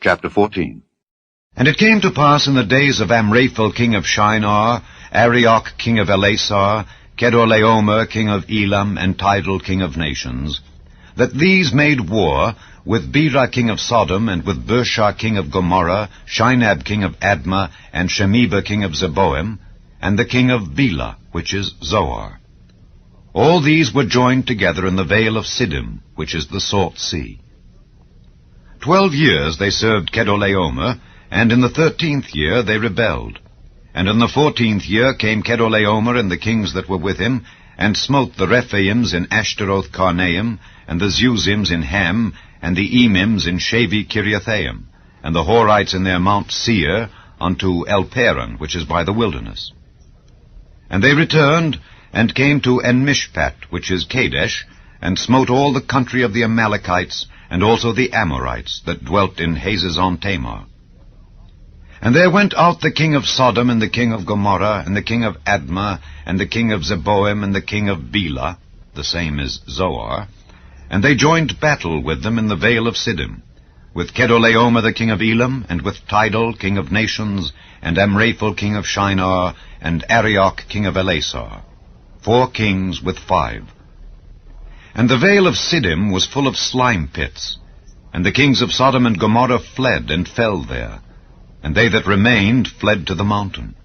Chapter 14. And it came to pass in the days of Amraphel king of Shinar, Arioch king of Elasar, Kedorlaomer king of Elam, and Tidal king of nations, that these made war with Bera king of Sodom, and with Bershah king of Gomorrah, Shinab king of Admah, and Shemeba king of Zeboim, and the king of Bela, which is Zoar. All these were joined together in the vale of Siddim, which is the Salt Sea. 12 years they served Kedorlaomer, and in the 13th year they rebelled. And in the 14th year came Kedorlaomer and the kings that were with him, and smote the Rephaims in Ashtaroth Karnaim, and the Zuzims in Ham, and the Emims in Shavi Kiriathaim, and the Horites in their Mount Seir, unto Elparan, which is by the wilderness. And they returned, and came to Enmishpat, which is Kadesh, and smote all the country of the Amalekites, and also the Amorites, that dwelt in Hazezon Tamar. And there went out the king of Sodom, and the king of Gomorrah, and the king of Admah, and the king of Zeboim, and the king of Bela, the same is Zoar, and they joined battle with them in the vale of Siddim, with Kedorlaomer the king of Elam, and with Tidal king of nations, and Amraphel king of Shinar, and Arioch king of Elasar, 4 kings with 5. And the vale of Siddim was full of slime pits, and the kings of Sodom and Gomorrah fled and fell there, and they that remained fled to the mountain.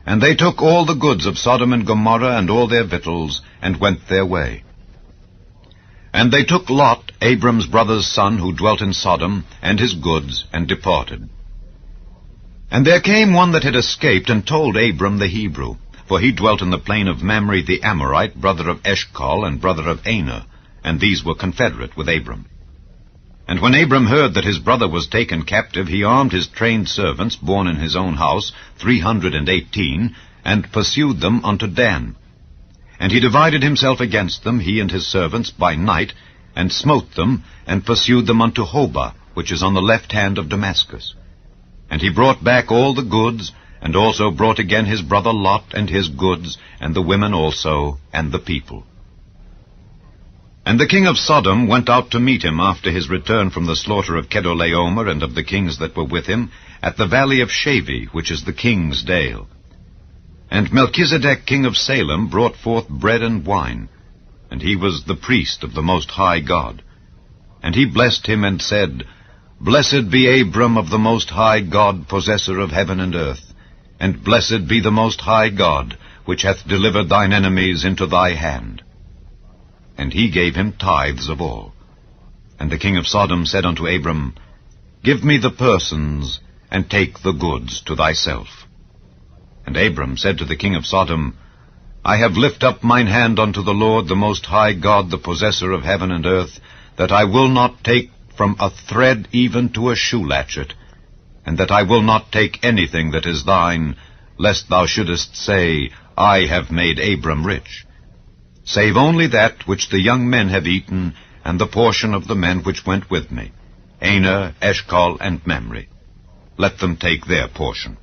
And they took all the goods of Sodom and Gomorrah and all their victuals, and went their way. And they took Lot, Abram's brother's son, who dwelt in Sodom, and his goods, and departed. And there came one that had escaped, and told Abram the Hebrew, for he dwelt in the plain of Mamre the Amorite, brother of Eshcol, and brother of Aner, and these were confederate with Abram. And when Abram heard that his brother was taken captive, he armed his trained servants, born in his own house, 318, and pursued them unto Dan. And he divided himself against them, he and his servants, by night, and smote them, and pursued them unto Hobah, which is on the left hand of Damascus. And he brought back all the goods, and also brought again his brother Lot, and his goods, and the women also, and the people. And the king of Sodom went out to meet him after his return from the slaughter of Kedorlaomer and of the kings that were with him, at the valley of Shavi, which is the king's dale. And Melchizedek king of Salem brought forth bread and wine, and he was the priest of the Most High God. And he blessed him and said, Blessed be Abram of the Most High God, possessor of heaven and earth, and blessed be the Most High God, which hath delivered thine enemies into thy hand. And he gave him tithes of all. And the king of Sodom said unto Abram, Give me the persons, and take the goods to thyself. And Abram said to the king of Sodom, I have lift up mine hand unto the Lord, the Most High God, the possessor of heaven and earth, that I will not take from a thread even to a shoe latchet, and that I will not take anything that is thine, lest thou shouldest say, I have made Abram rich, save only that which the young men have eaten, and the portion of the men which went with me, Aner, Eshcol, and Mamre. Let them take their portion.